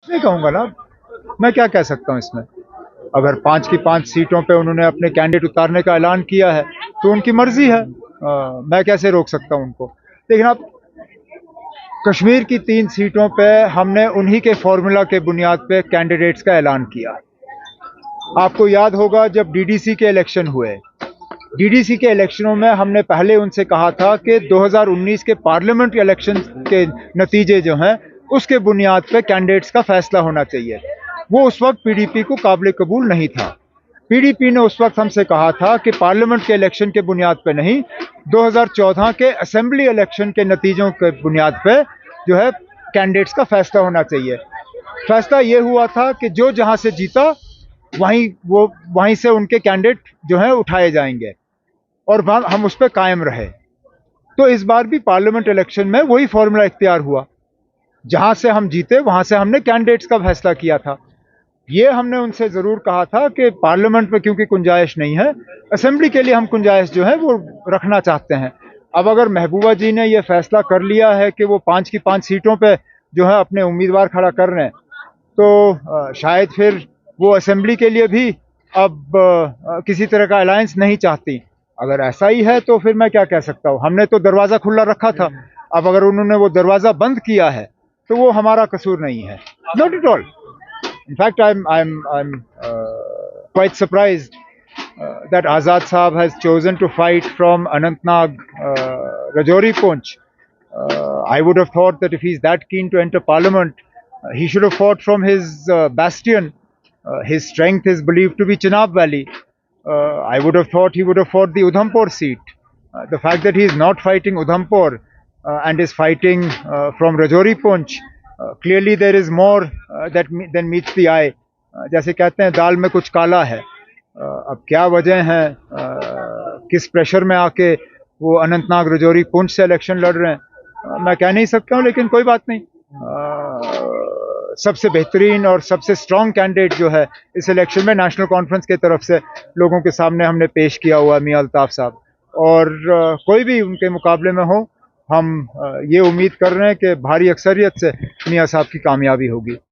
नहीं कहूँगा ना, मैं क्या कह सकता हूँ इसमें। अगर 5 की 5 सीटों पे उन्होंने अपने कैंडिडेट उतारने का ऐलान किया है तो उनकी मर्जी है। मैं कैसे रोक सकता हूँ उनको। लेकिन अब कश्मीर की 3 सीटों पे हमने उन्हीं के फॉर्मूला के बुनियाद पे कैंडिडेट्स का ऐलान किया। आपको याद होगा जब डीडीसी के इलेक्शन हुए, डीडीसी के इलेक्शनों में हमने पहले उनसे कहा था कि 2019 के पार्लियामेंट इलेक्शन के नतीजे जो हैं उसके बुनियाद पे कैंडिडेट्स का फैसला होना चाहिए। वो उस वक्त पीडीपी को काबिल कबूल नहीं था। पीडीपी ने उस वक्त हमसे कहा था कि पार्लियामेंट के इलेक्शन के बुनियाद पे नहीं, 2014 के असेंबली इलेक्शन के नतीजों के बुनियाद पे जो है कैंडिडेट्स का फैसला होना चाहिए। फैसला ये हुआ था कि जो जहां से जीता वहीं से उनके कैंडिडेट जो है उठाए जाएंगे और हम उस पर कायम रहे। तो इस बार भी पार्लियामेंट इलेक्शन में वही फॉर्मूला इख्तियार हुआ। जहां से हम जीते वहां से हमने कैंडिडेट्स का फैसला किया था। ये हमने उनसे जरूर कहा था कि पार्लियामेंट में क्योंकि गुंजाइश नहीं है, असेंबली के लिए हम गुंजाइश जो है वो रखना चाहते हैं। अब अगर महबूबा जी ने यह फैसला कर लिया है कि वो 5 की 5 सीटों पे जो है अपने उम्मीदवार खड़ा कर रहे हैं, तो शायद फिर वो असेंबली के लिए भी अब किसी तरह का अलायंस नहीं चाहती। अगर ऐसा ही है तो फिर मैं क्या कह सकता हूँ। हमने तो दरवाजा खुला रखा था। अब अगर उन्होंने वो दरवाजा बंद किया है तो वो हमारा कसूर नहीं है। Not at all. In fact, I'm quite surprised that Azad Saab has chosen to fight from Anantnag, Rajouri Poonch. I would have thought that if he's that keen to enter Parliament, he should have fought from his bastion. His strength is believed to be Chenab Valley. I would have thought he would have fought the Udhampur seat. The fact that he is not fighting Udhampur and is fighting from Rajouri Poonch, clearly there is more than meets the eye. जैसे कहते हैं दाल में कुछ काला है। अब क्या वजह है, किस प्रेशर में आके वो अनंतनाग रजौरी पुंछ से इलेक्शन लड़ रहे हैं, मैं कह नहीं सकता हूँ। लेकिन कोई बात नहीं, सबसे बेहतरीन और सबसे स्ट्रॉन्ग कैंडिडेट जो है इस इलेक्शन में नेशनल कॉन्फ्रेंस की तरफ से लोगों के सामने हमने पेश किया हुआ मियां अल्ताफ साहब, और कोई भी उनके मुकाबले में हो, हम ये उम्मीद कर रहे हैं कि भारी अक्सरियत से मियां साहब की कामयाबी होगी।